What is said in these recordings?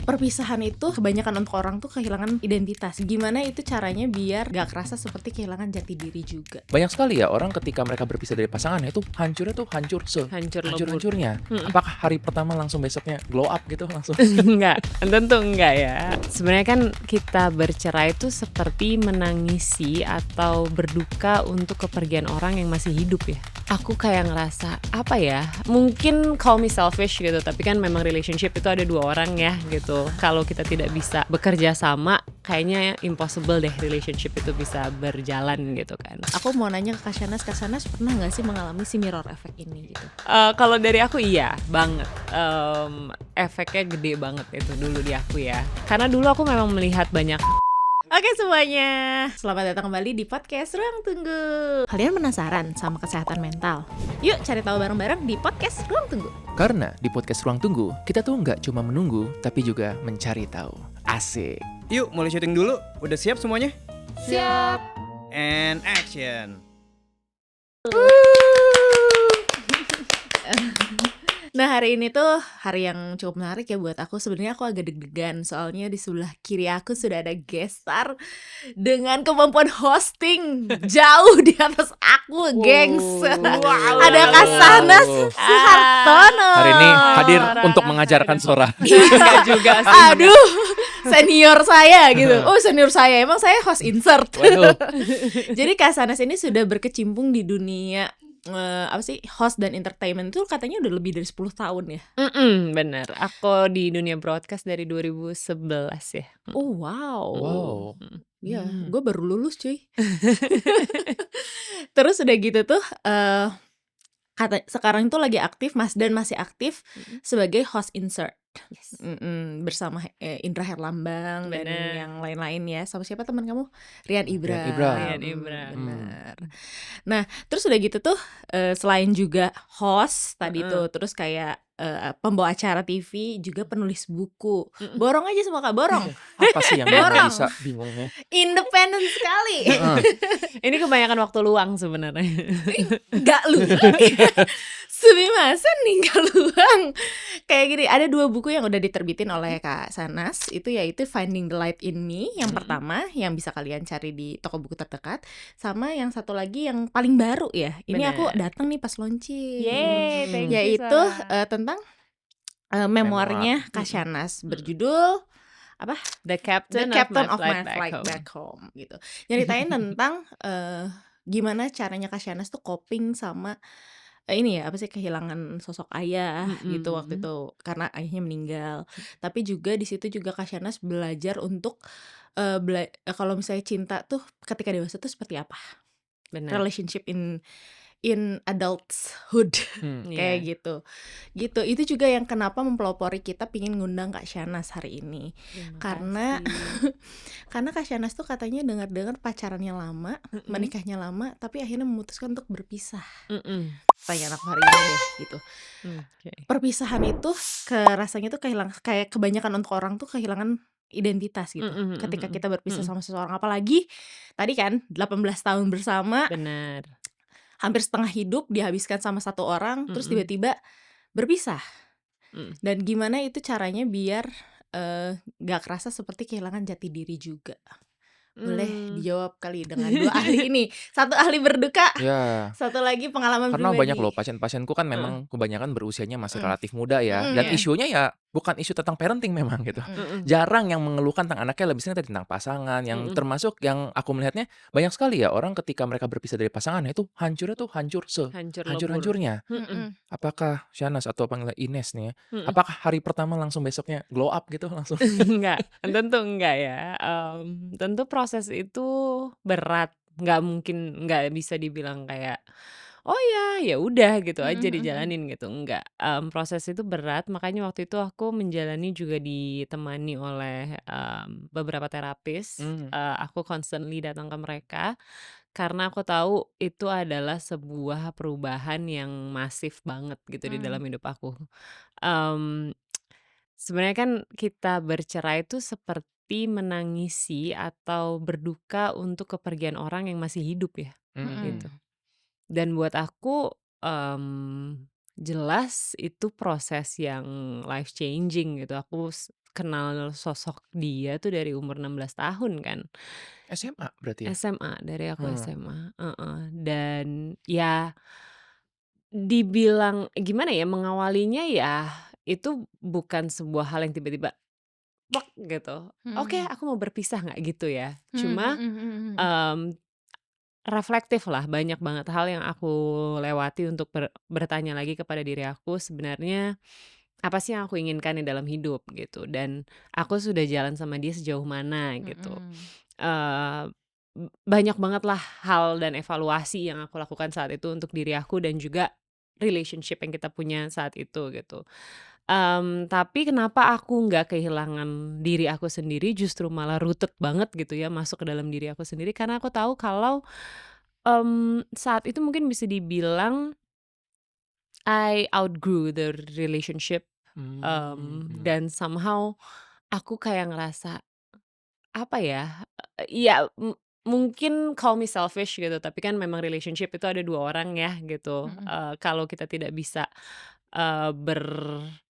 Perpisahan itu kebanyakan untuk orang tuh kehilangan identitas. Gimana itu caranya biar gak kerasa seperti kehilangan jati diri juga. Banyak sekali ya orang ketika mereka berpisah dari pasangannya itu hancurnya tuh hancur Hancur lebur. hancur-hancurnya. Apakah hari pertama langsung besoknya glow up gitu langsung? Enggak, tentu enggak ya. Sebenarnya kan kita bercerai itu seperti menangisi atau berduka untuk kepergian orang yang masih hidup ya. Aku kayak ngerasa apa ya, mungkin call me selfish gitu, tapi kan memang relationship itu ada dua orang ya gitu. Kalau kita tidak bisa bekerja sama, kayaknya impossible deh relationship itu bisa berjalan gitu kan. Aku mau nanya ke Kak Shanas pernah gak sih mengalami si mirror effect ini gitu? Kalau dari aku iya banget. Efeknya gede banget itu dulu di aku ya. Karena dulu aku memang melihat banyak. Oke semuanya, selamat datang kembali di podcast Ruang Tunggu. Kalian penasaran sama kesehatan mental? Yuk cari tahu bareng-bareng di podcast Ruang Tunggu. Karena di podcast Ruang Tunggu, kita tuh nggak cuma menunggu, tapi juga mencari tahu. Asik. Yuk mulai syuting dulu, udah siap semuanya? Siap. And action. Nah hari ini tuh hari yang cukup menarik ya buat aku. Sebenarnya aku agak deg-degan soalnya di sebelah kiri aku sudah ada guest star dengan kemampuan hosting jauh di atas aku, gengs. Ada Kak Shanas Suhartono. Hari ini hadir Rara untuk mengajarkan Sora. Enggak juga sih. Aduh, senior saya gitu. Oh senior saya, emang saya host insert. Waduh. Jadi Kak Shanas ini sudah berkecimpung di dunia host dan entertainment tuh katanya udah lebih dari 10 tahun ya. Bener. Aku di dunia broadcast dari 2011 ya. Oh wow. Wow. Iya, gue baru lulus cuy. Terus udah gitu tuh sekarang itu lagi aktif masih aktif sebagai host insert. Yes. Bersama Indra Herlambang dan Bener. yang lain-lain ya. Sama siapa teman kamu? Rian Ibram. Rian Ibram. Benar. Nah, terus udah gitu tuh selain juga host tadi tuh, terus kayak pembawa acara TV, juga penulis buku. Borong aja semua Kak, borong. Apa sih yang Dorong. nggak bisa bingungnya? Independen sekali. Ini kebanyakan waktu luang sebenarnya. Gak luang. Subimasa nih gak luang. Kayak gini, ada 2 buku yang udah diterbitin oleh Kak Shanas. Itu yaitu Finding the Light in Me yang pertama, yang bisa kalian cari di toko buku terdekat. Sama yang satu lagi yang paling baru ya. Ini Bener. aku datang nih pas launching. Yeay, thank you, Yaitu Sarah. tentang memoirnya Kak Shanas berjudul apa? The The Captain, Captain of My Flight Back Home gitu. Nyeritain tentang gimana caranya Kak Shanas tuh coping sama ini ya apa sih, kehilangan sosok ayah gitu waktu itu karena ayahnya meninggal. Tapi juga di situ juga Kak Shanas belajar untuk kalau misalnya cinta tuh ketika dewasa tuh seperti apa? Benar. Relationship in adulthood. Kayak Iya. gitu. Itu juga yang kenapa mempelopori kita pingin ngundang Kak Shanas hari ini. Terima Karena kasih. karena Kak Shanas tuh katanya dengar-dengar pacarannya lama, menikahnya lama, tapi akhirnya memutuskan untuk berpisah. Pertanyaan aku hari ini deh gitu. Oke. Perpisahan itu rasanya tuh kayak kebanyakan untuk orang tuh kehilangan identitas gitu. Ketika kita berpisah sama seseorang, apalagi tadi kan 18 tahun bersama, Benar. hampir setengah hidup dihabiskan sama satu orang, terus tiba-tiba berpisah. Dan gimana itu caranya biar gak kerasa seperti kehilangan jati diri juga. Boleh dijawab kali dengan 2 ahli ini. Satu ahli berduka, Ya. satu lagi pengalaman Karena pribadi. banyak loh pasien-pasienku kan memang kebanyakan berusianya masih relatif muda ya. Dan Iya. isunya ya bukan isu tentang parenting memang gitu. Jarang yang mengeluhkan tentang anaknya, lebih sering tentang pasangan. Yang termasuk yang aku melihatnya banyak sekali ya orang ketika mereka berpisah dari pasangannya itu hancurnya tuh Hancur hancur-hancurnya. Apakah Shanas atau panggil Ines nih ya, apakah hari pertama langsung besoknya glow up gitu langsung? Enggak, tentu enggak ya. Tentu proses itu berat. Nggak mungkin, nggak bisa dibilang kayak oh ya udah gitu aja dijalanin gitu, enggak. Proses itu berat, makanya waktu itu aku menjalani juga ditemani oleh beberapa terapis. Aku constantly datang ke mereka karena aku tahu itu adalah sebuah perubahan yang masif banget gitu di dalam hidup aku. Mmm, Sebenarnya kan kita bercerai itu seperti menangisi atau berduka untuk kepergian orang yang masih hidup ya, gitu. Dan buat aku, jelas itu proses yang life changing gitu. Aku kenal sosok dia tuh dari umur 16 tahun kan. SMA berarti ya? SMA, dari aku Hmm. SMA, heeh. Dan ya dibilang gimana ya, mengawalinya ya itu bukan sebuah hal yang tiba-tiba plek gitu, "Oke, Mhm. aku mau berpisah," nggak gitu ya. Mmm, Cuma, mhm mhm mhm. mmm, reflektif lah, banyak banget hal yang aku lewati untuk bertanya lagi kepada diri aku, sebenarnya apa sih yang aku inginkan di dalam hidup gitu, dan aku sudah jalan sama dia sejauh mana gitu. Mhm. Eee, banyak banget lah hal dan evaluasi yang aku lakukan saat itu untuk diri aku dan juga relationship yang kita punya saat itu gitu. Tapi kenapa aku nggak kehilangan diri aku sendiri, justru malah rooted banget gitu ya masuk ke dalam diri aku sendiri, karena aku tahu kalau, saat itu mungkin bisa dibilang I outgrew the relationship, Mmm. dan somehow aku kayak ngerasa, apa ya, ya mungkin call me selfish gitu, tapi kan memang relationship itu ada 2 orang ya gitu, Mhm. kalau kita tidak bisa,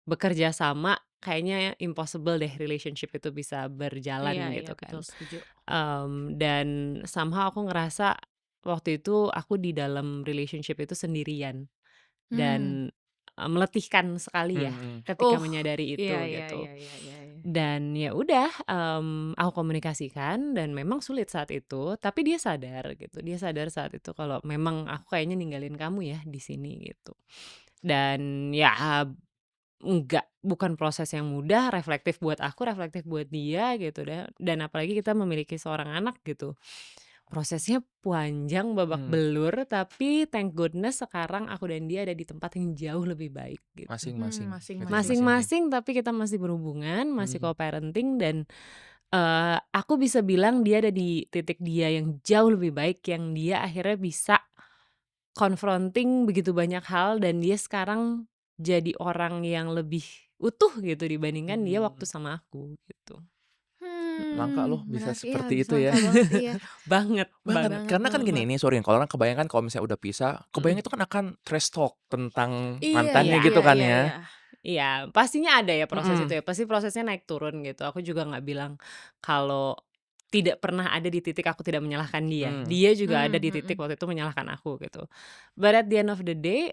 bekerja sama, kayaknya impossible deh relationship itu bisa Iya berjalan iya, gitu betul kan. setuju. Dan somehow aku ngerasa waktu itu aku di dalam relationship itu sendirian Mmm. dan, meletihkan sekali ya Mhm. ketika menyadari Iya itu iya gitu. iya iya iya iya. Dan ya udah, aku komunikasikan dan memang sulit saat itu, tapi dia sadar gitu, dia sadar saat itu kalau memang aku kayaknya ninggalin kamu ya di sini gitu. Dan ya bukan proses yang mudah, reflektif buat aku, reflektif buat dia gitu dan apalagi kita memiliki seorang anak gitu. Prosesnya panjang babak Mmm. belur, tapi thank goodness sekarang aku dan dia ada di tempat yang jauh lebih baik gitu. Masing-masing gitu ya, Masing-masing. masing-masing. Masing-masing tapi kita masih berhubungan, masih Mhm. co-parenting dan, aku bisa bilang dia ada di titik dia yang jauh lebih baik, yang dia akhirnya bisa confronting begitu banyak hal dan dia sekarang jadi orang yang lebih utuh gitu dibandingkan dia waktu Mmm. sama aku gitu. Langka loh bisa Menarik, iya seperti itu ya. langka banget, iya. Banget Banget, banget. Banget karena kan banget gini, banget. ini sorry kalau orang kebayang kan kalau misalnya udah pisah, kebayang Mhm. itu kan akan trash talk tentang Iya mantannya Iya gitu iya kan iya iya. ya. iya, pastinya ada ya proses itu Mhm. ya, pasti prosesnya naik turun gitu. Aku juga nggak bilang kalau tidak pernah ada di titik aku tidak menyalahkan dia. Mmm. Dia juga ada Mmm, di titik mhm. waktu itu menyalahkan aku gitu. But at the end of the day,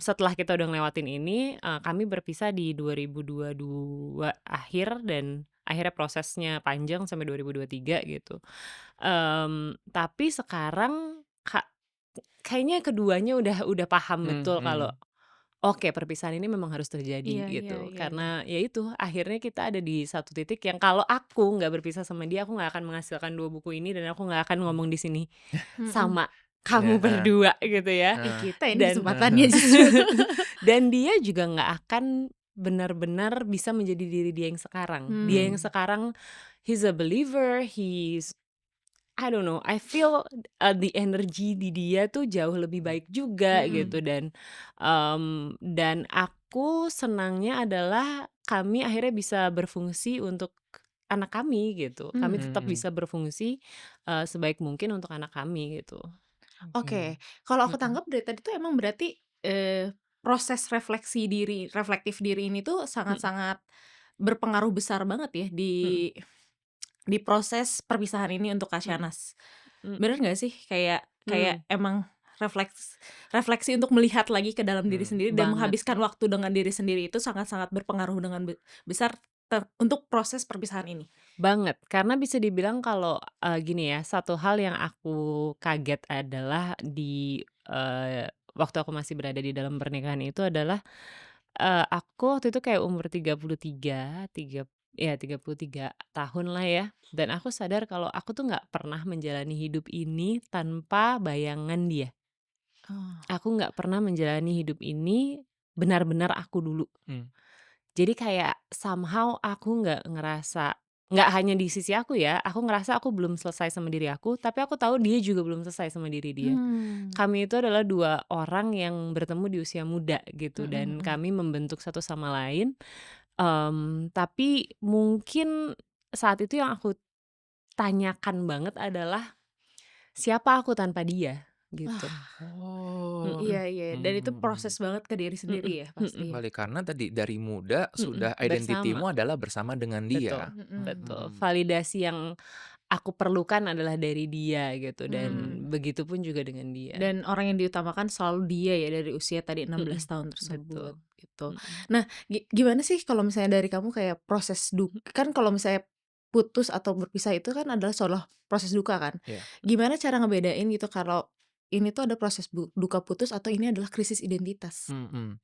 setelah kita udah ngelewatin ini, kami berpisah di 2022 akhir dan akhirnya prosesnya panjang sampai 2023 gitu. Tapi sekarang kayaknya keduanya udah paham Mmm, betul kalau, mhm. oke perpisahan ini memang harus terjadi Iya iya gitu. iya iya. Karena ya itu, akhirnya kita ada di satu titik yang kalau aku nggak berpisah sama dia, aku nggak akan menghasilkan 2 buku ini dan aku nggak akan ngomong di sini Mhm. sama Iya, kamu heeh, berdua gitu ya. Ih, heeh, kita ini Dan heeh kesempatannya heeh. justru. dan dia juga nggak akan benar-benar bisa menjadi diri dia yang sekarang. Dia yang Mmm. sekarang, he's a believer, I don't know, I feel, the energy di dia tuh jauh lebih baik juga Mhm. gitu dan aku senangnya adalah kami akhirnya bisa berfungsi untuk anak kami gitu. Kami Mmm. tetap Mhm. bisa berfungsi, sebaik mungkin untuk anak kami gitu. Oke, kalau aku Mhm, tangkap dari tadi tuh emang berarti, proses reflektif diri ini tuh mhm, sangat-sangat berpengaruh besar banget ya mhm, di proses perpisahan ini untuk Kak mhm, Shanas. mhm, Bener nggak sih? Kayak kayak mmm, emang refleksi untuk melihat lagi ke dalam diri Mmm. sendiri dan banget. menghabiskan waktu dengan diri sendiri itu sangat-sangat berpengaruh dengan besar untuk proses perpisahan ini? Banget, karena bisa dibilang kalau, gini ya, satu hal yang aku kaget adalah waktu aku masih berada di dalam pernikahan itu adalah, aku waktu itu kayak umur 33, ya 33 tahun lah ya, dan aku sadar kalau aku tuh nggak pernah menjalani hidup ini tanpa bayangan dia. Oh. Aku nggak pernah menjalani hidup ini benar-benar aku dulu. Mmm. Jadi kayak somehow aku nggak hanya di sisi aku ya, aku ngerasa aku belum selesai sama diri aku, tapi aku tahu dia juga belum selesai sama diri dia. Mmm. Kami itu adalah 2 orang yang bertemu di usia muda gitu Mhm dan mhm. kami membentuk satu sama lain, tapi mungkin saat itu yang aku tanyakan banget adalah, siapa aku tanpa dia? gitu. Wah, Oh, Mhm, iya iya, dan itu proses banget ke diri sendiri mhm, ya mhm, pasti ya? Balik karena tadi dari muda mhm, sudah bersama, identitimu adalah bersama dengan betul, dia. Mhm, betul. Mhm. Validasi yang aku perlukan adalah dari dia gitu mhm. dan begitupun juga dengan dia. Dan orang yang diutamakan selalu dia ya dari usia tadi 16 Mhm, tahun tersebut betul, gitu. mhm, Nah, gimana sih kalau misalnya dari kamu kayak proses mhm, kan kalau misalnya putus atau berpisah itu kan adalah seolah proses duka kan. Iya. Gimana cara ngebedain gitu kalau ini tuh ada proses duka putus atau ini adalah krisis identitas? Mhm.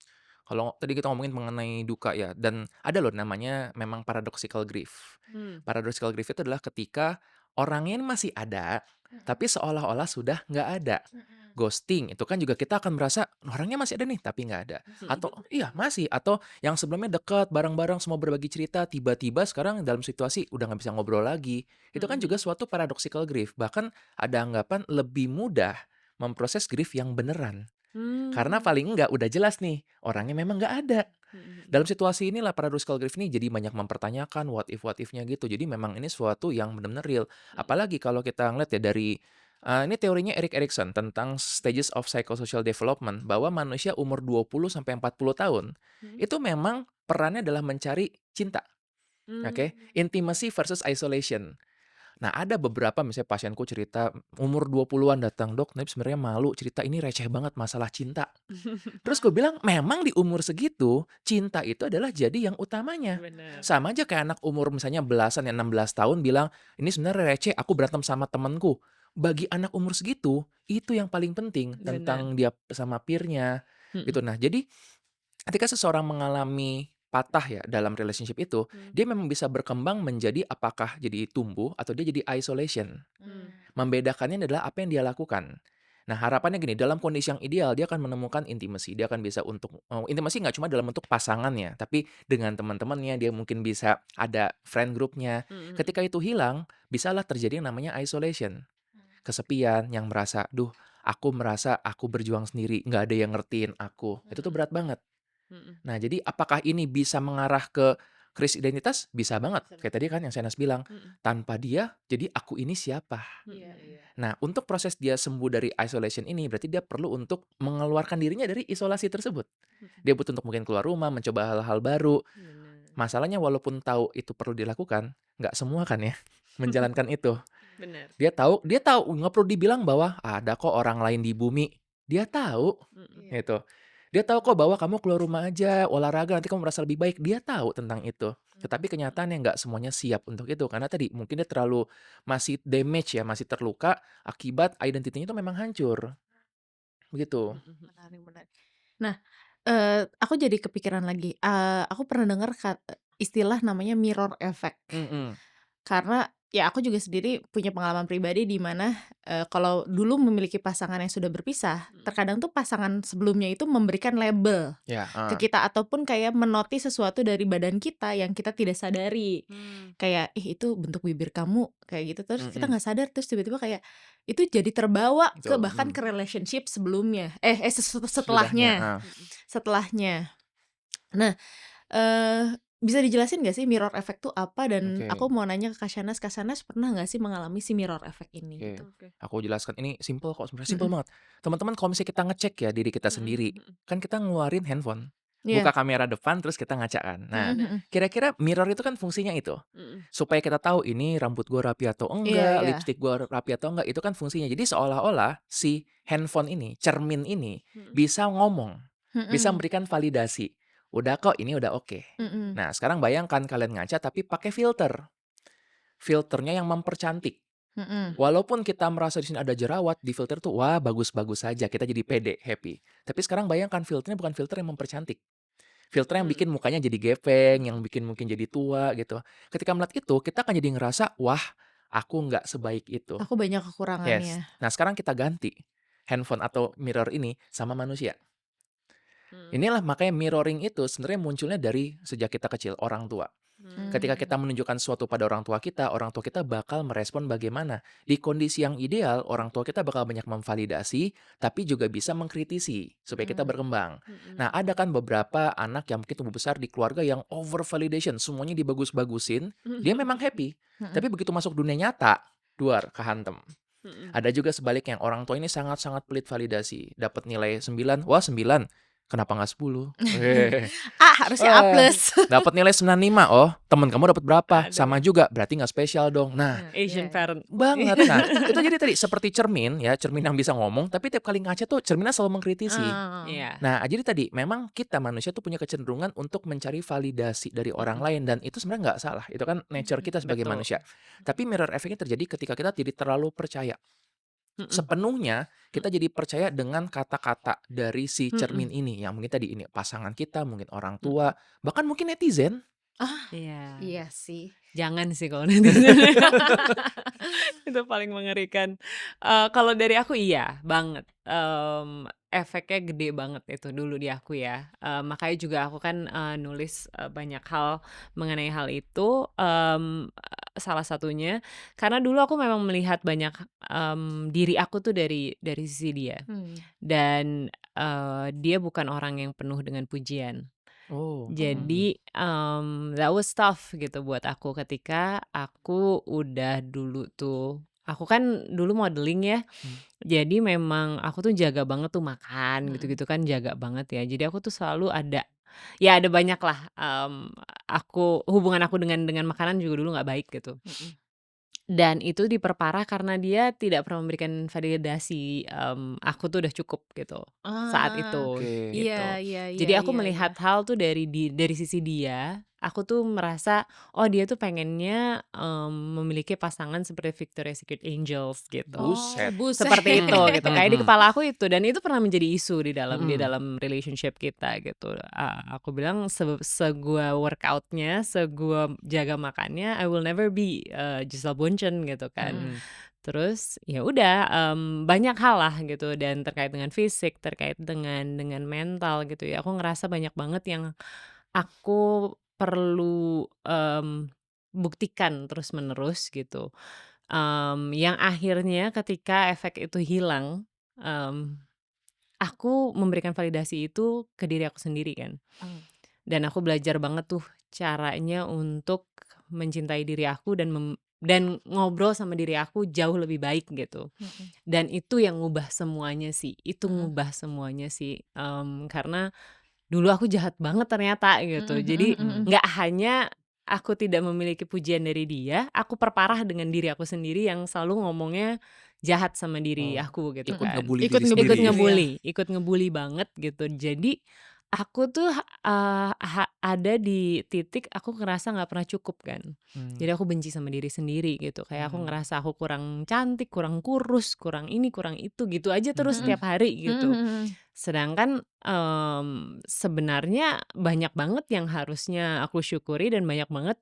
Kalau tadi kita ngomongin mengenai duka ya, dan ada loh namanya memang paradoxical grief. mmm, Paradoxical grief itu adalah ketika orangnya ini masih ada, tapi seolah-olah sudah nggak ada. Mhm. Ghosting itu kan juga kita akan merasa orangnya masih ada nih, tapi nggak ada. mhm, Atau iya masih, atau yang sebelumnya dekat, bareng-bareng, semua berbagi cerita, tiba-tiba sekarang dalam situasi udah nggak bisa ngobrol lagi. Itu kan juga mhm, suatu paradoxical grief. Bahkan ada anggapan lebih mudah memproses grief yang beneran. Karena mmm, paling enggak udah jelas nih, orangnya memang nggak ada. mhm, mhm, Dalam situasi inilah paradoxical grief ini jadi banyak mempertanyakan what if-nya gitu. Jadi memang ini suatu yang benar-benar real. mhm, Apalagi kalau kita ngeliat ya dari ini teorinya Erik Erikson tentang stages of psychosocial development bahwa manusia umur 20 sampai 40 tahun mhm, itu memang perannya adalah mencari cinta, oke? mmm, Intimacy versus isolation. Nah, ada beberapa misalnya pasienku cerita umur 20-an datang, "Dok, tapi sebenarnya malu cerita ini receh banget masalah cinta." Terus gue bilang, memang di umur segitu, cinta itu adalah jadi yang utamanya. bener, Sama aja kayak anak umur misalnya belasan ya 16 tahun bilang, "Ini sebenarnya receh, aku berantem sama temenku." Bagi anak umur segitu, itu yang paling penting bener, tentang dia sama peer-nya mhm, gitu. Nah, jadi ketika seseorang mengalami patah ya dalam relationship itu, mmm, dia memang bisa berkembang menjadi apakah jadi tumbuh atau dia jadi isolation. mmm, Membedakannya adalah apa yang dia lakukan. Nah, harapannya gini, dalam kondisi yang ideal dia akan menemukan intimacy. Dia akan bisa untuk intimacy nggak cuma dalam bentuk pasangannya, tapi dengan teman-temannya dia mungkin bisa ada friend groupnya. mhm, mhm, Ketika itu hilang, bisalah terjadi yang namanya isolation. Kesepian yang merasa, "Duh, aku merasa aku berjuang sendiri, nggak ada yang ngertiin aku." Itu tuh mhm, berat banget. mhm, Nah, jadi apakah ini bisa mengarah ke krisis identitas? Bisa banget. Bisa Kayak banget. tadi kan yang Senas bilang, mhm, tanpa dia, jadi aku ini siapa? Iya mhm, iya. Nah, untuk proses dia sembuh dari isolation ini, berarti dia perlu untuk mengeluarkan dirinya dari isolasi tersebut. mhm, Dia butuh untuk mungkin keluar rumah, mencoba hal-hal baru. bener, Masalahnya walaupun tahu itu perlu dilakukan, nggak semua kan ya menjalankan itu. bener, Dia tahu, nggak perlu dibilang bahwa ada kok orang lain di bumi. Dia tahu, mhm, Iya. gitu. Dia tahu kok bahwa kamu keluar rumah aja, olahraga, nanti kamu merasa lebih baik. Dia tahu tentang itu. Tetapi Mhm. kenyataannya nggak semuanya siap untuk itu. Karena tadi mungkin dia terlalu masih damage ya, masih terluka akibat identitinya itu memang hancur. Begitu. mhm, mhm, Menarik menarik. Nah, aku jadi kepikiran lagi, aku pernah dengar istilah namanya mirror effect. Mhm. Karena ya aku juga sendiri punya pengalaman pribadi di mana, kalau dulu memiliki pasangan yang sudah berpisah, mhm, terkadang tuh pasangan sebelumnya itu memberikan label Ya, ke kita ataupun kayak menotis sesuatu dari badan kita yang kita tidak sadari. mmm, Kayak, "Ih itu bentuk bibir kamu," kayak gitu, terus kita mhm. nggak sadar, terus tiba-tiba kayak itu jadi terbawa ke Betul, bahkan ke relationship sebelumnya, Sesudahnya, setelahnya mhm, setelahnya. Nah, bisa dijelasin nggak sih mirror effect tuh apa? Dan Oke aku mau nanya ke Kak Shanas pernah nggak sih mengalami si mirror effect ini oke. gitu? oke, Aku jelaskan ini simple kok, sebenarnya simple Mhm, banget. Teman-teman kalau misalnya kita ngecek ya diri kita mhm, sendiri, mhm, kan kita ngeluarin handphone, buka iya, kamera depan terus kita ngaca kan. Nah, mhm bener, mhm, kira-kira mirror itu kan fungsinya itu, mhm, supaya kita tahu ini rambut gua rapi atau iya enggak, iya, lipstik gua rapi atau enggak, itu kan fungsinya. Jadi seolah-olah si handphone ini, cermin ini mhm, bisa ngomong, bisa mhm, memberikan validasi. Udah kok, ini udah oke. mhm, Nah, sekarang bayangkan kalian ngaca tapi pakai filter. Filternya yang mempercantik. mhm, Walaupun kita merasa di sini ada jerawat, di filter tuh wah bagus-bagus saja, kita jadi pede, happy. Tapi sekarang bayangkan filternya bukan filter yang mempercantik. Filter yang bikin mhm, mukanya jadi gepeng, yang bikin mungkin jadi tua gitu. Ketika melihat itu, kita akan jadi ngerasa, wah aku nggak sebaik itu. aku banyak kekurangannya. Yes. Nah sekarang kita ganti handphone atau mirror ini sama manusia. mhm, Inilah makanya mirroring itu sebenarnya munculnya dari sejak kita kecil, orang tua. Ketika kita Mmm, menunjukkan sesuatu pada orang tua kita bakal merespon bagaimana. Di kondisi yang ideal, orang tua kita bakal banyak memvalidasi, tapi juga bisa mengkritisi supaya kita mhm, berkembang. Nah, mhm, ada kan beberapa anak yang mungkin tumbuh besar di keluarga yang over validation, semuanya dibagus-bagusin, dia memang happy. mhm, Tapi begitu masuk dunia nyata, duar, kehantem. Mhm. Ada juga sebaliknya, orang tua ini sangat-sangat pelit validasi, dapat nilai 9, wah 9, kenapa nggak 10? Harusnya A Wah, plus. dapat nilai 95, oh temen kamu dapat berapa? Aduh, Sama juga, berarti nggak spesial dong. Nah, Nah, Asian iya. parent. banget. Nah, itu jadi tadi seperti cermin ya, cermin yang bisa ngomong, tapi tiap kali ngaca tuh cerminnya selalu mengkritisi. Iya. Nah, jadi tadi memang kita manusia tuh punya kecenderungan untuk mencari validasi dari orang Mhm. lain dan itu sebenarnya nggak salah. Itu kan nature kita sebagai Betul. manusia. Tapi mirror effect-nya terjadi ketika kita jadi terlalu percaya. Mhm. Sepenuhnya kita jadi percaya dengan kata-kata dari si cermin Mhm. ini yang mungkin tadi ini pasangan kita, mungkin orang Mhm. tua, bahkan mungkin netizen. Iya. Iya sih. Jangan sih kalau netizen. Itu paling mengerikan. Kalau dari aku iya, banget. Efeknya gede banget itu dulu di aku ya. Makanya juga aku kan, nulis, banyak hal mengenai hal itu, salah satunya karena dulu aku memang melihat banyak, diri aku tuh dari sisi dia. Dan, dia bukan orang yang penuh dengan pujian. Oh. Jadi, that was tough gitu buat aku ketika aku udah dulu tuh aku kan dulu modeling ya, Hmm. jadi memang aku tuh jaga banget tuh makan Mhm. gitu-gitu kan jaga banget ya. Jadi aku tuh selalu ada ya ada banyak lah, hubungan aku dengan makanan juga dulu nggak baik gitu. Mhm. Dan itu diperparah karena dia tidak pernah memberikan validasi, aku tuh udah cukup gitu, saat Ah, itu, Oke. gitu. iya iya iya Jadi aku iya iya. melihat hal tuh dari sisi dia, aku tuh merasa, oh dia tuh pengennya, memiliki pasangan seperti Victoria's Secret Angels gitu. Oh, Buset. Seperti itu buset. gitu, kayak di Mhm. kepala aku itu dan itu pernah menjadi isu di Mhm. dalam relationship kita gitu. Aku bilang gua workout-nya, gua jaga makannya, I will never be, Giselle Bundchen gitu kan. Mhm. Mhm. Terus ya udah, banyak hal lah gitu dan terkait dengan fisik, terkait dengan mental gitu ya. Aku ngerasa banyak banget yang aku perlu, buktikan terus-menerus gitu. Yang akhirnya ketika efek itu hilang, aku memberikan validasi itu ke diri aku sendiri kan. Oh. Dan aku belajar banget tuh caranya untuk mencintai diri aku dan ngobrol sama diri aku jauh lebih baik gitu. Mhm. Dan itu yang ngubah semuanya sih, itu Mhm. ngubah semuanya sih, karena dulu aku jahat banget ternyata gitu. Mhm mhm Jadi mhm. nggak hanya aku tidak memiliki pujian dari dia, aku perparah dengan diri aku sendiri yang selalu ngomongnya jahat sama diri Oh, aku gitu ikut Mhm. kan. ngebully Ikut diri ngebully sendiri ya? diri ya? Ikut ngebully banget gitu. Jadi aku tuh, ada di titik aku ngerasa nggak pernah cukup kan. Mmm. Jadi aku benci sama diri sendiri gitu, kayak aku Mmm. ngerasa aku kurang cantik, kurang kurus, kurang ini, kurang itu, gitu aja terus Mhm. setiap hari Mhm gitu. mhm mhm. Sedangkan, sebenarnya banyak banget yang harusnya aku syukuri dan banyak banget,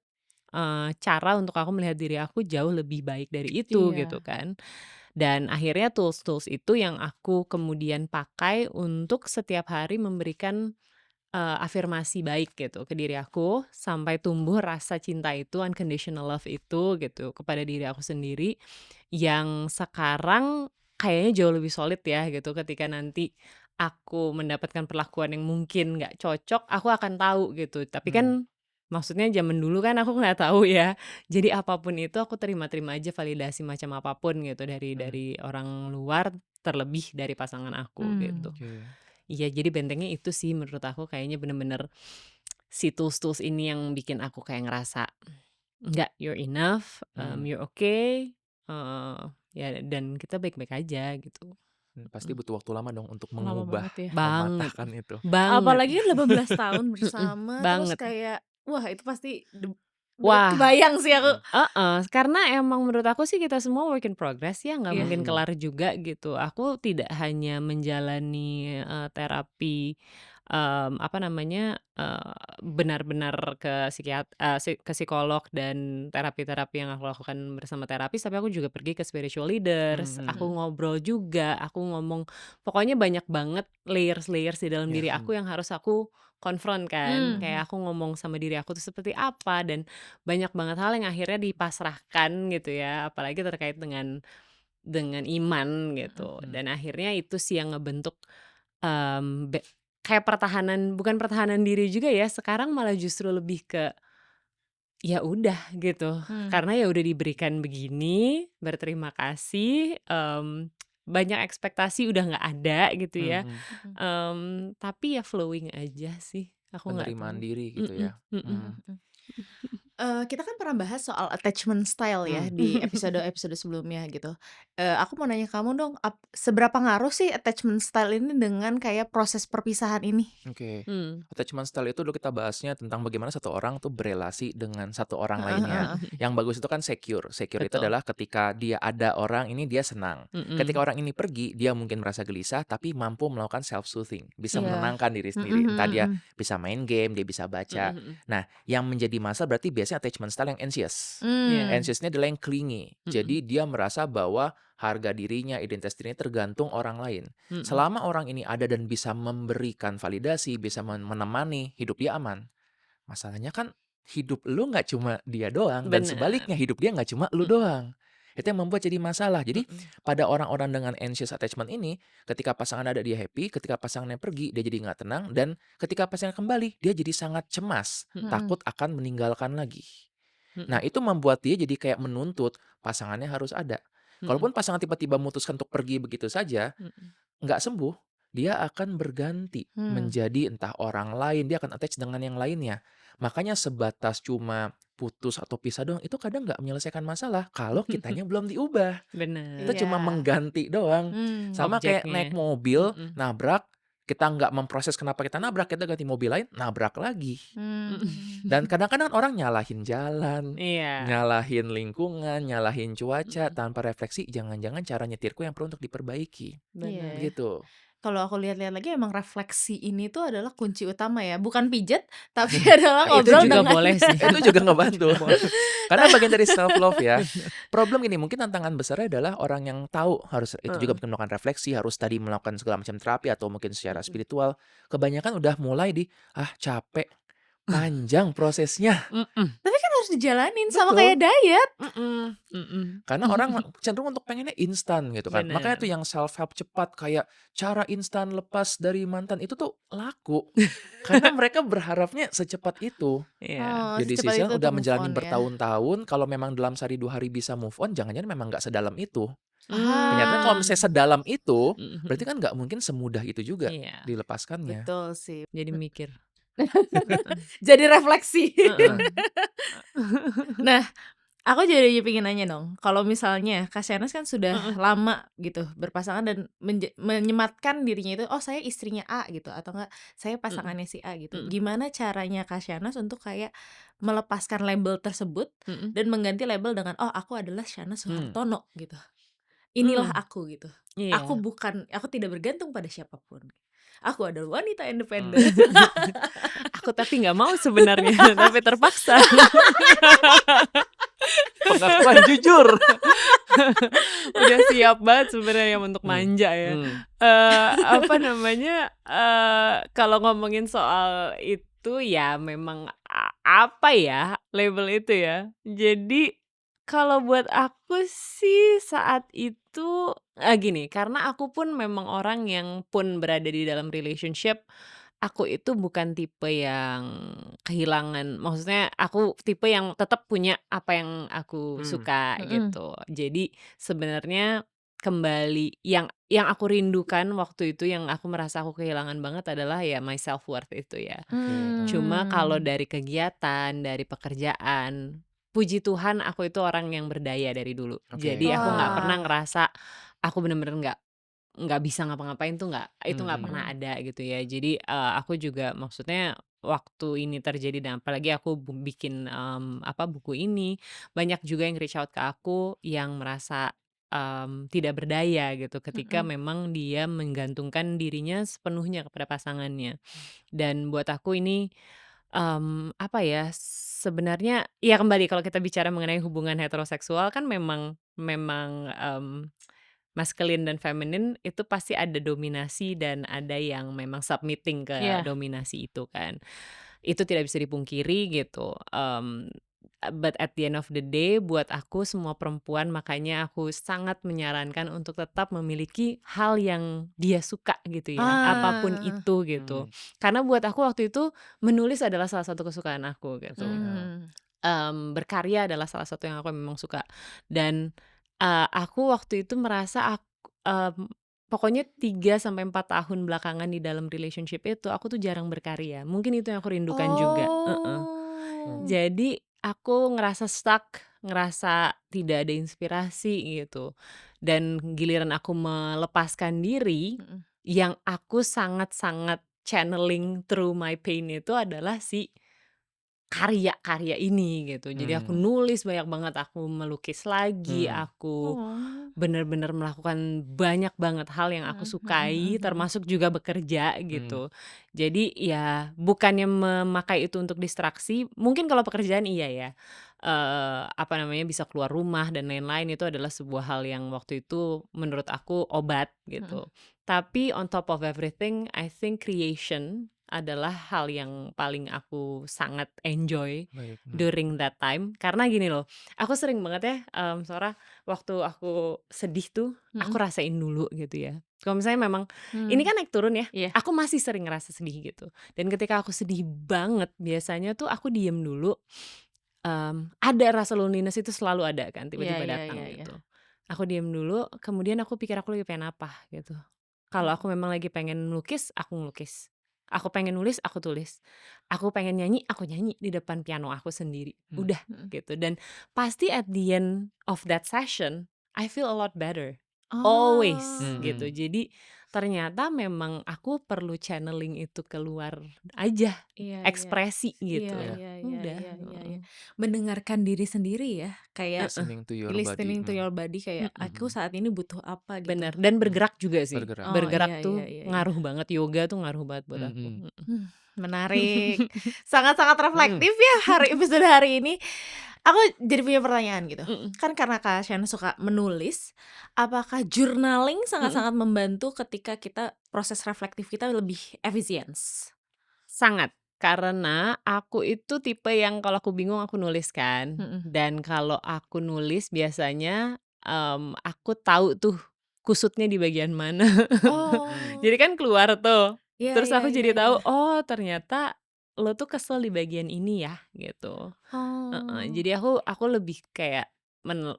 cara untuk aku melihat diri aku jauh lebih baik dari itu gitu Iya. kan. Dan akhirnya tools-tools itu yang aku kemudian pakai untuk setiap hari memberikan, afirmasi baik gitu ke diri aku, sampai tumbuh rasa cinta itu, unconditional love itu gitu kepada diri aku sendiri, yang sekarang kayaknya jauh lebih solid ya gitu ketika nanti aku mendapatkan perlakuan yang mungkin nggak cocok, aku akan tahu gitu. Tapi kan Mmm. maksudnya zaman dulu kan aku nggak tahu ya. Jadi apapun itu aku terima-terima aja validasi macam apapun gitu Mmm. dari orang luar, terlebih dari pasangan aku gitu. Oke. Iya, jadi bentengnya itu sih menurut aku kayaknya bener-bener si tools-tools ini yang bikin aku kayak ngerasa, "Enggak, you're enough, Mmm. you're okay, ya dan kita baik-baik aja," gitu. Pasti Mhm. butuh waktu lama dong untuk Lama mengubah, banget ya. Banget mematahkan itu. banget. Apalagi kan 18 tahun Mhm, bersama, terus banget. kayak wah itu pasti Wah, kebayang sih aku. Mhm. heeh, karena emang menurut aku sih kita semua work in progress ya, nggak Iya. mungkin Mhm. kelar juga gitu. Aku tidak hanya menjalani, terapi, apa namanya, benar-benar ke psikolog dan terapi-terapi yang aku lakukan bersama terapis, tapi aku juga pergi ke spiritual leaders, Mhm. aku Mhm. ngobrol juga, aku ngomong pokoknya banyak banget layers-layers di dalam Iya. diri aku yang harus aku konfront kan. Mhm. Kayak aku ngomong sama diri aku tuh seperti apa dan banyak banget hal yang akhirnya dipasrahkan gitu ya, apalagi terkait dengan iman gitu. Mhm. Dan akhirnya itu sih yang ngebentuk, mmm, be kayak bukan pertahanan diri juga ya, sekarang malah justru lebih ke ya udah gitu. Mmm. Karena ya udah diberikan begini, berterima kasih, banyak ekspektasi udah nggak ada gitu ya, Mhm. Mhm. tapi ya flowing aja sih, aku nggak Penerimaan tahu. diri gitu Mhm ya? mhm. Mmm. Mhm. Kita kan pernah bahas soal attachment style ya Mmm. di episode-episode sebelumnya gitu. Aku mau nanya kamu dong, seberapa ngaruh sih attachment style ini dengan kayak proses perpisahan ini? Oke. Mmm. Attachment style itu dulu kita bahasnya tentang bagaimana satu orang tuh berelasi dengan satu orang Heeh lainnya. heeh. Yang bagus itu kan secure. Secure itu Betul. adalah ketika dia ada orang ini dia senang. Ketika Mhm. orang ini pergi, dia mungkin merasa gelisah tapi mampu melakukan self soothing, bisa Iya. menenangkan diri Mhm sendiri. Entah mhm dia mhm. bisa main game, dia bisa Mhm baca. mhm. Nah, yang menjadi masalah berarti biasanya attachment style yang anxious. Iya. Mmm. Anxious ini adalah yang clingy. Mhm. Jadi dia merasa bahwa harga dirinya, identitas dirinya tergantung orang lain. Mhm. Selama orang ini ada dan bisa memberikan validasi, bisa menemani, hidup dia aman. Masalahnya kan hidup lu nggak cuma dia doang dan Bener. sebaliknya hidup dia nggak cuma lu Mhm doang. Itu yang membuat jadi masalah. Jadi mhm. pada orang-orang dengan anxious attachment ini, ketika pasangan ada dia happy, ketika pasangannya pergi dia jadi nggak tenang, dan ketika pasangan kembali dia jadi sangat cemas, Mhm Mhm. takut akan meninggalkan lagi. Nah, mhm itu membuat dia jadi kayak menuntut pasangannya harus ada. mhm Kalaupun pasangan tiba-tiba memutuskan untuk pergi begitu saja, mhm. nggak sembuh, dia akan berganti Mmm. menjadi entah orang lain, dia akan attach dengan yang lainnya. Makanya sebatas cuma putus atau pisah doang, itu kadang nggak menyelesaikan masalah kalau kitanya belum diubah. Itu Bener. Iya. cuma mengganti doang. Mmm. Sama kayak naik Objeknya. mobil, Mhm. nabrak, kita nggak memproses kenapa kita nabrak, kita ganti mobil lain, nabrak lagi. Mmm. Dan kadang-kadang orang nyalahin jalan, Iya. nyalahin lingkungan, nyalahin cuaca, Mhm. tanpa refleksi, jangan-jangan cara nyetirku yang perlu untuk diperbaiki. Iya Bener. ya. Begitu. Kalau aku lihat-lihat lagi emang refleksi ini tuh adalah kunci utama ya, bukan pijet, tapi adalah Itu Itu ngobrol juga juga dengan boleh sih. itu juga ngebantu. Boleh. Karena bagian dari self love ya. Problem gini, mungkin tantangan besarnya adalah orang yang tahu harus itu juga Heeh. mungkin melakukan refleksi, harus tadi melakukan segala macam terapi atau mungkin secara Mhm. spiritual. Kebanyakan udah mulai capek, panjang prosesnya. Mhm. tapi kan harus dijalanin sama Betul. kayak diet. Mhm. Mhm. Karena orang cenderung untuk pengennya instan gitu kan. Makanya tuh Bener. yang self help cepat kayak cara instan lepas dari mantan itu tuh laku. Karena mereka berharapnya secepat itu. Iya. Oh, Jadi di secepat sisi itu lain udah untuk move menjalani on ya. bertahun-tahun, kalau memang dalam sehari 2 hari bisa move on, jangan-jangan memang nggak sedalam itu. Kenyataannya kalau misalnya Mmm. sedalam itu, Mhm berarti mhm. kan nggak mungkin semudah itu juga Iya. dilepaskannya. Betul sih. Jadi mikir. Jadi refleksi. Heeh. Heeh. Nah, aku jadi pengen nanya dong, kalau misalnya Kak Shanas kan sudah Heeh. lama gitu berpasangan dan menyematkan dirinya itu, "Oh saya istrinya A," gitu, atau enggak, "Saya Mhm. pasangannya si A," gitu. Mhm. Gimana caranya Kak Shanas untuk kayak melepaskan label tersebut Mhm. dan mengganti label dengan, "Oh aku adalah Shanas Mmm. Suhartono," gitu. "Inilah Mmm. aku," gitu. Iya. Aku tidak bergantung pada siapapun. Aku adalah wanita Mmm. independen." Aku tapi nggak mau sebenarnya, tapi terpaksa. Pengakuan jujur. Udah siap banget sebenarnya untuk Mmm. manja ya. Mmm. Apa namanya, kalau ngomongin soal itu ya memang apa ya, label itu ya. Jadi kalau buat aku sih saat itu gini, karena aku pun memang orang yang pun berada di dalam relationship, aku itu bukan tipe yang kehilangan, maksudnya aku tipe yang tetap punya apa yang aku Mmm. suka Mhm. gitu. Jadi sebenarnya kembali yang aku rindukan waktu itu, yang aku merasa aku kehilangan banget adalah ya my self worth itu ya. Oke. Cuma kalau Mmm. dari kegiatan, dari pekerjaan, puji Tuhan aku itu orang yang berdaya dari dulu. Oke. Jadi aku nggak pernah Wah. ngerasa aku bener-bener nggak bisa ngapa-ngapain tuh itu nggak Mhm. pernah Mhm. ada gitu ya. Jadi, aku juga maksudnya waktu ini terjadi dan apalagi aku bikin, buku ini, banyak juga yang reach out ke aku yang merasa, tidak berdaya gitu ketika Mhm. memang dia menggantungkan dirinya sepenuhnya kepada pasangannya. Dan buat aku ini, sebenarnya ya kembali kalau kita bicara mengenai hubungan heteroseksual kan memang, masculine dan feminine itu pasti ada dominasi dan ada yang memang submitting ke Iya. dominasi itu kan. Itu tidak bisa dipungkiri gitu, but at the end of the day buat aku semua perempuan makanya aku sangat menyarankan untuk tetap memiliki hal yang dia suka gitu ya, apapun Ah. itu gitu. Mmm. Karena buat aku waktu itu menulis adalah salah satu kesukaan aku gitu. Iya. Mmm. berkarya adalah salah satu yang aku memang suka. Dan, aku waktu itu merasa pokoknya 3 sampai 4 tahun belakangan di dalam relationship itu, aku tuh jarang berkarya. Mungkin itu yang aku rindukan juga, heeh. Hmm. Jadi aku ngerasa stuck, ngerasa tidak ada inspirasi gitu. Dan giliran aku melepaskan diri, Mhm. yang aku sangat-sangat channeling through my pain itu adalah si karya-karya ini gitu. Jadi aku Hmm. nulis banyak banget, aku melukis lagi, aku Oh. bener-bener melakukan banyak banget hal yang aku sukai, termasuk juga bekerja Hmm. gitu. Jadi ya bukannya memakai itu untuk distraksi, mungkin kalau pekerjaan iya ya, apa namanya, bisa keluar rumah dan lain-lain itu adalah sebuah hal yang waktu itu menurut aku obat Mhm. gitu. Tapi on top of everything, I think creation adalah hal yang paling aku sangat enjoy Baik. during that time. Karena gini loh, aku sering banget ya, Sora, waktu aku sedih tuh, aku Mhm. rasain dulu gitu ya. Kalau misalnya memang ini Mmm. kan naik turun ya, Iya. aku masih sering ngerasa sedih gitu. Dan ketika aku sedih banget, biasanya tuh aku diem dulu, ada rasa loneliness itu selalu ada kan, Iya tiba-tiba iya iya datang iya. gitu. Aku diem dulu, kemudian aku pikir aku lagi pengen apa gitu. Kalau aku memang lagi pengen melukis, aku ngelukis. Aku pengen nulis, aku tulis. Aku pengen nyanyi, aku nyanyi di depan piano aku sendiri. Hmm. Udah Mhm. gitu. Dan pasti at the end of that session, I feel a lot better. Always Oh. gitu. Hmm. Jadi ternyata memang aku perlu channeling itu keluar aja, Iya iya. ekspresi Iya gitu. Ya. iya iya Udah, iya iya iya. heeh. Mendengarkan diri sendiri ya, kayak Heeh, Listening to your body. listening to your body kayak, "Aku mhm. saat ini butuh apa?" gitu. Bener, dan Hmm. bergerak juga sih. Bergerak. Oh, iya Bergerak iya tuh iya iya. ngaruh banget, yoga tuh ngaruh banget buat aku. Hmm. Menarik. Sangat-sangat Hmm. reflektif ya episode hari ini. Aku jadi punya pertanyaan gitu. Mhm, Kan karena Kak Shana suka menulis, apakah journaling mhm. sangat-sangat membantu ketika kita proses reflektif kita lebih efisiens? Sangat, karena aku itu tipe yang kalau aku bingung aku nulis kan, Mhm. dan kalau aku nulis biasanya, aku tahu tuh kusutnya di bagian mana. Hmm. Jadi Oh. kan keluar tuh, Iya terus iya aku iya jadi iya. tahu, oh ternyata lo tuh kesel di bagian ini ya, gitu. Heeh, Oh. jadi aku lebih kayak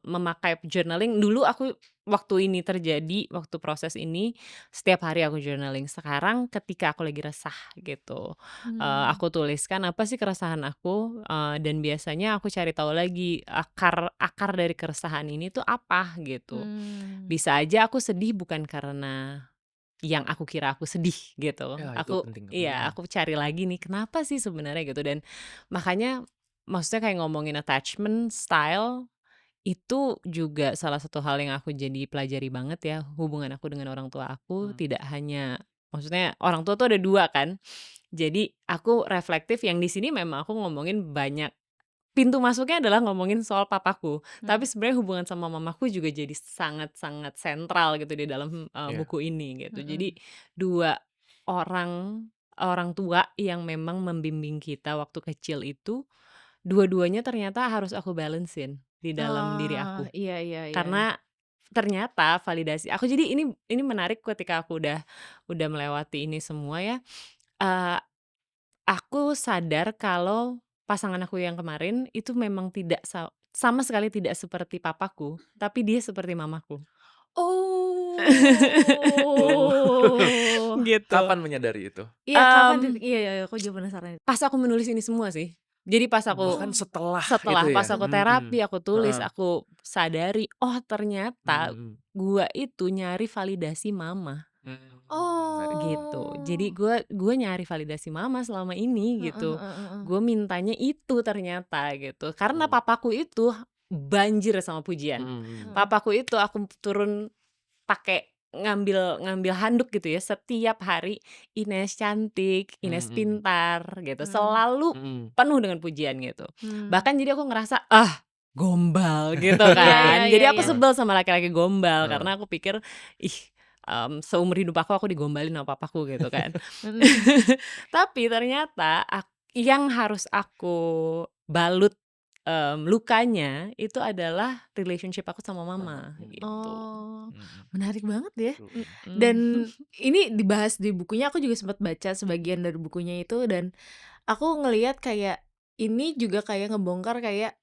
memakai journaling dulu aku waktu ini terjadi, waktu proses ini, setiap hari aku journaling. Sekarang ketika aku lagi resah gitu, Mmm. aku tuliskan apa sih keresahan aku, dan biasanya aku cari tahu lagi akar akar dari keresahan ini tuh apa gitu. Mmm. Bisa aja aku sedih bukan karena yang aku kira aku sedih gitu. Ya, itu Aku penting tuh. iya, Hmm. aku cari lagi nih kenapa sih sebenarnya gitu, dan makanya maksudnya kayak ngomongin attachment style, itu juga salah satu hal yang aku jadi pelajari banget ya, hubungan aku dengan orang tua aku Hmm. tidak hanya maksudnya orang tua tuh ada 2 kan. Jadi aku reflektif yang di sini memang aku ngomongin banyak pintu masuknya adalah ngomongin soal papaku, Mhm. tapi sebenarnya hubungan sama mamaku juga jadi sangat-sangat sentral gitu di dalam, Ya. buku ini gitu. Jadi Mhm. 2 orang orang tua yang memang membimbing kita waktu kecil itu, dua-duanya ternyata harus aku balancein di dalam diri Oh, aku. iya iya iya iya. Karena ternyata validasi aku jadi ini menarik ketika aku udah melewati ini semua ya, eee, aku sadar kalau pasangan aku yang kemarin itu memang tidak sama sekali tidak seperti papaku, tapi dia seperti mamaku. Oh. Oh. Gitu. Kapan menyadari itu? Iya, kapan titik Mmm, iya iya, aku juga penasaran. pas aku menulis ini semua sih. Jadi pas aku Bahkan Oh. setelah itu setelah ya? pas aku Hmm. terapi, aku tulis, Heeh. aku sadari, oh ternyata Hmm. gua itu nyari validasi mama. Menarik. Gitu. Jadi Oh. gue nyari validasi mama selama ini Heeh gitu. heeh heeh. Gue mintanya itu ternyata gitu. Karena Hmm. papaku itu banjir sama pujian. Hmm. Heeh. Papaku itu aku turun pakai ngambil ngambil handuk gitu ya setiap hari, "Ines cantik, Ines Hmm. pintar," gitu. Mmm. Selalu Hmm. penuh dengan pujian gitu. Mmm. Bahkan jadi aku ngerasa, "Ah, gombal," gitu Iya iya kan. iya Jadi aku iya. Heeh. sebel sama laki-laki gombal Heeh. karena aku pikir, ih, seumur hidup aku digombalin sama papaku gitu kan. Mhm. Tapi ternyata yang harus aku balut, lukanya itu adalah relationship aku sama mama gitu. Oh, Hmm. menarik banget ya. Seru. Mhm. Dan ini dibahas di bukunya, aku juga sempat baca sebagian dari bukunya itu dan aku ngelihat kayak, ini juga kayak ngebongkar kayak,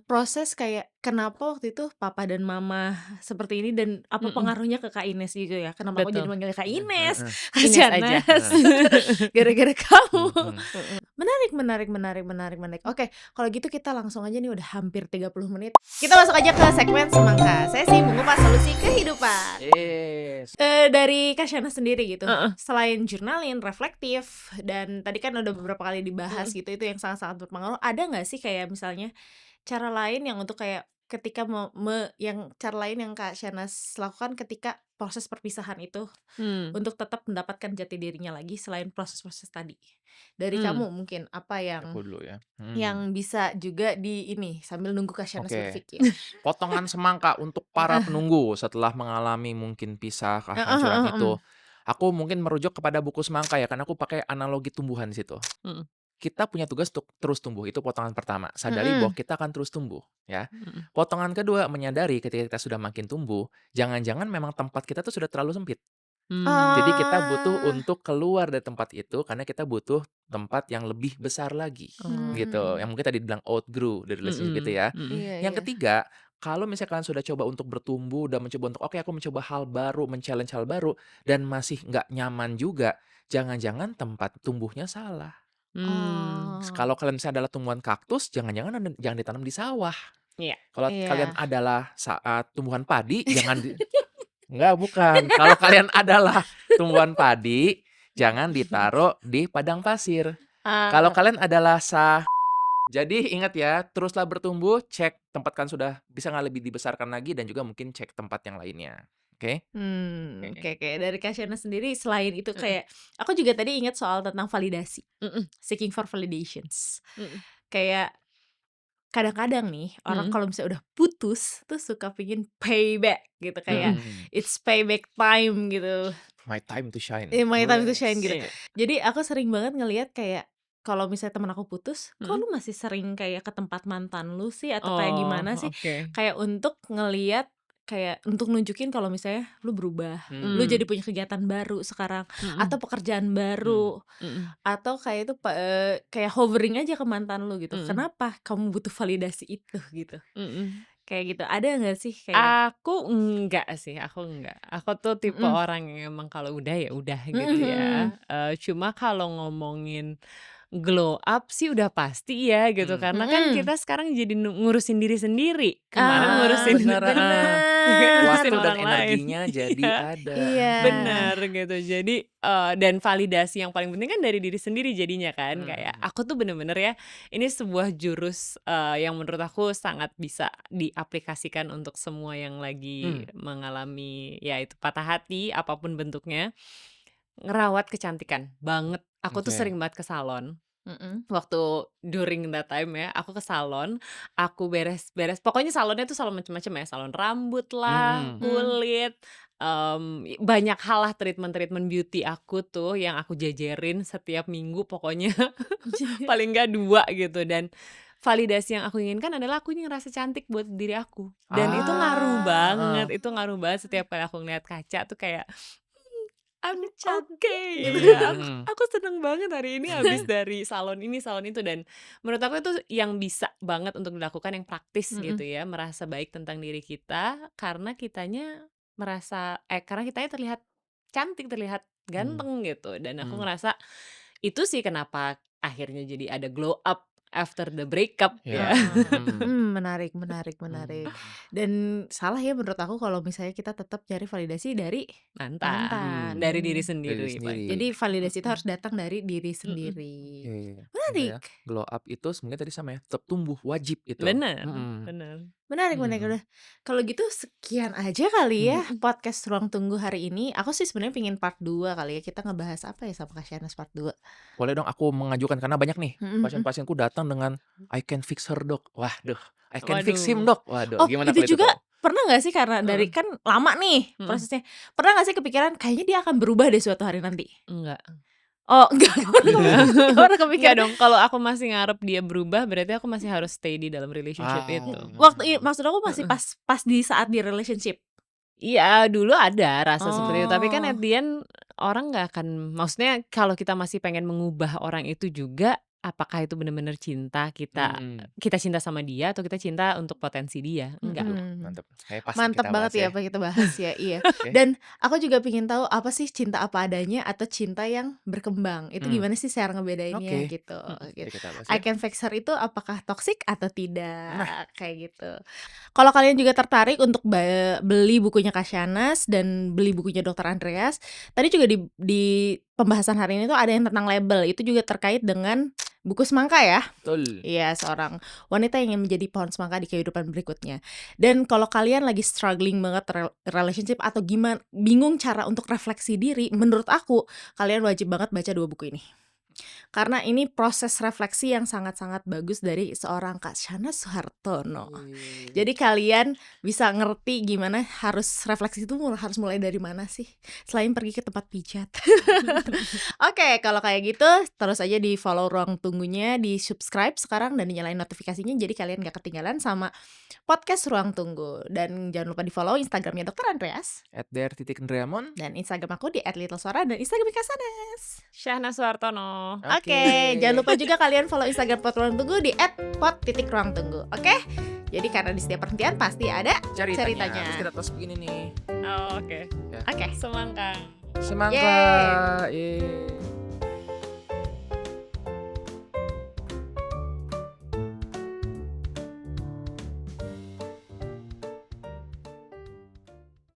proses kayak kenapa waktu itu papa dan mama seperti ini dan apa Mhm. pengaruhnya ke Kak Ines gitu ya, kenapa aku jadi Betul. manggilnya Kak Ines, Heeh. Kak Ines aja. Shanas, Heeh. gara-gara kamu. Mhm. Mhm. Menarik. Oke, kalau gitu kita langsung aja nih udah hampir 30 menit. Kita masuk aja ke segmen Semangka, sesi mengupas solusi kehidupan. Yes. Dari Kak Shanas sendiri gitu, Heeh. selain journaling, reflektif, dan tadi kan udah beberapa kali dibahas Mhm. gitu, itu yang sangat-sangat berpengaruh. Ada nggak sih kayak misalnya cara lain yang untuk kayak ketika yang cara lain yang Kak Shanas lakukan ketika proses perpisahan itu Hmm. untuk tetap mendapatkan jati dirinya lagi selain proses-proses tadi? Dari Hmm. kamu mungkin apa Aku dulu ya. yang bisa juga di ini sambil nunggu Kak Shanas Oke. berpikir? Potongan semangka untuk para penunggu setelah mengalami mungkin pisah, Heeh kehancuran heeh, itu. Aku mungkin merujuk kepada buku semangka ya, karena aku pakai analogi tumbuhan di situ. Mhm. Kita punya tugas untuk terus tumbuh, itu potongan pertama. Sadari bahwa Mhm. kita akan terus tumbuh, ya. Mhm. Potongan kedua, menyadari ketika kita sudah makin tumbuh, jangan-jangan memang tempat kita tuh sudah terlalu sempit. Jadi kita butuh Ah. untuk keluar dari tempat itu karena kita butuh tempat yang lebih besar lagi, gitu. Yang mungkin tadi dibilang outgrow dari relationship itu Mhm. ya. Mhm. Iya Yang iya. ketiga, kalau misalnya kalian sudah coba untuk bertumbuh dan mencoba untuk, "Oke, aku mencoba hal baru, men-challenge hal baru," dan masih nggak nyaman juga, jangan-jangan tempat tumbuhnya salah. Oh. Kalau kalian misalnya adalah tumbuhan kaktus, jangan-jangan jangan ditanam di sawah. Iya. Kalau kalian Iya. adalah tumbuhan padi, jangan enggak, bukan. Kalau kalian adalah tumbuhan padi, jangan ditaruh di padang pasir. Kalau Ah, kalian adalah jadi ingat ya, teruslah bertumbuh, cek tempat kalian sudah bisa nggak lebih dibesarkan lagi dan juga mungkin cek tempat yang lainnya. Oke? oke oke. Dari Kak Shanas sendiri selain itu Heeh. kayak aku juga tadi ingat soal tentang validasi, Mhm. seeking for validations. Mhm. Kayak kadang-kadang nih orang Mhm. kalau misalnya udah putus tuh suka pingin payback gitu, kayak Mhm. it's payback time gitu. My time to shine. My time to shine gitu. Iya. Jadi aku sering banget ngelihat kayak kalau misalnya temen aku putus, kok Mhm. lu masih sering kayak ke tempat mantan lu sih atau kayak Oh, gimana sih? oke. Kayak untuk ngelihat kayak untuk nunjukin kalau misalnya lu berubah, lu jadi Mmm. punya kegiatan baru sekarang atau Mhm. pekerjaan Hmm. baru Mhm. atau kayak itu kayak hovering aja ke mantan lu gitu. Mhm. Kenapa kamu butuh validasi itu gitu? Mhm. Kayak gitu. Ada nggak sih kayak Aku enggak sih, aku enggak. Aku tuh tipe mhm, orang yang emang kalau udah ya udah mhm gitu mhm. ya. Cuma kalau ngomongin glow up sih udah pasti ya gitu, Hmm. karena kan Mhm. kita sekarang jadi ngurusin diri sendiri. Kemarin Ah, ngurusin Bener, ngurusin bener. Waktu dan orang lain. energinya jadi Iya, ada. Iya. bener gitu. Jadi, dan validasi yang paling penting kan dari diri sendiri jadinya kan. Kayak Mhm. aku tuh bener-bener ya, ini sebuah jurus, yang menurut aku sangat bisa diaplikasikan untuk semua yang lagi Hmm. mengalami ya itu patah hati, apapun bentuknya. Ngerawat kecantikan banget. Aku tuh Oke. sering banget ke salon. Mhm. Waktu during that time ya, aku ke salon, aku beres-beres pokoknya salonnya tuh salon macem-macem ya, salon rambut lah, Mhm. kulit, banyak hal lah treatment-treatment beauty aku tuh yang aku jajarin setiap minggu pokoknya paling enggak 2 gitu dan validasi yang aku inginkan adalah aku ini ngerasa cantik buat diri aku dan itu Heeh. itu ngaruh banget setiap kali aku ngeliat kaca tuh kayak I'm Aku okay cantik gitu gitu. ya. Mhm. Aku seneng banget hari ini habis dari salon ini, salon itu dan menurut aku itu yang bisa banget untuk dilakukan yang praktis gitu Mhm. ya, merasa baik tentang diri kita karena kitanya karena kitanya terlihat cantik, terlihat Mmm. ganteng gitu dan aku Mmm. ngerasa itu sih kenapa akhirnya jadi ada glow up after the breakup ya. Ya. Mhm. Menarik menarik Mmm. menarik. Dan salah ya menurut aku kalau misalnya kita tetap cari validasi dari Mantan, mantan. dari diri Dari diri sendiri sendiri. paling. Jadi validasi itu Mhm. harus datang dari diri Mhm. sendiri. Oke. Iya ya, Menarik. glow up itu sebenarnya tadi sama ya, tetap tumbuh, wajib itu. Bener Mhm. bener. Menarik menarik. Mhm. Udah, kalau gitu sekian aja kali ya Mhm. podcast Ruang Tunggu hari ini. Aku sih sebenarnya pengen part 2 kali ya, kita ngebahas apa ya sama Kak Shanas part 2? Boleh dong aku mengajukan karena banyak nih Mhm mhm. pasien-pasienku datang dengan, "I can fix her dok." Waduh, "I can fix him Waduh. dok." Waduh, Oh, gimana itu kalau itu juga tuh? pernah nggak sih karena dari Heeh. kan lama nih Mhm. prosesnya, pernah nggak sih kepikiran kayaknya dia akan berubah deh suatu hari nanti? Enggak Oh, enggak enggak nggak pernah enggak kepikiran? dong, kalau aku masih ngarep dia berubah berarti aku masih harus stay di dalam relationship itu. Ah. Maksud aku masih Heeh. pas di saat di relationship? Iya, dulu ada rasa seperti itu, tapi kan at Oh, the end orang nggak akan maksudnya kalau kita masih pengen mengubah orang itu juga, apakah itu benar-benar cinta kita Mhm. kita cinta sama dia atau kita cinta untuk potensi dia, enggak. Aduh, Mhm. mantep. Kayak pas Mantep kita banget bahas ya ya. apa kita bahas ya, iya. Oke. Dan aku juga pengen tahu apa sih cinta apa adanya atau cinta yang berkembang, itu Hmm. gimana sih cara ngebedainnya Oke. gitu, Mhm. gitu. Jadi kita bahas I ya. Can Fix Her itu apakah toxic atau Nah. tidak, kayak gitu. Kalau kalian juga tertarik untuk beli bukunya Kak dan beli bukunya Dr. Andreas, tadi juga di pembahasan hari ini tuh ada yang tentang label, itu juga terkait dengan buku semangka ya. Betul. Iya, seorang wanita yang ingin menjadi pohon semangka di kehidupan berikutnya. Dan kalau kalian lagi struggling banget relationship atau gimana bingung cara untuk refleksi diri, menurut aku kalian wajib banget baca 2 buku ini. Karena ini proses refleksi yang sangat-sangat bagus dari seorang Kak Shana Suhartono. Wih. Jadi kalian bisa ngerti gimana harus refleksi itu harus mulai dari mana sih, selain pergi ke tempat pijat. Oke, kalau kayak gitu terus aja di-follow Ruang Tunggunya, di-subscribe sekarang dan dinyalain notifikasinya jadi kalian gak ketinggalan sama podcast Ruang Tunggu. Dan jangan lupa di-follow Instagramnya Dr. Andreas @der.ndreamon. dan Instagram aku di @littlesora dan Instagram Kak Sanas. Syahna Suhartono. Oke, jangan lupa juga kalian follow Instagram Pod Ruang Tunggu di @pod.ruangtunggu. Oke? Jadi karena di setiap perhentian pasti ada ceritanya. Terus kita tos begini nih. Oh, oke. Ya. Oke. Semangka. Semangka. Yeay.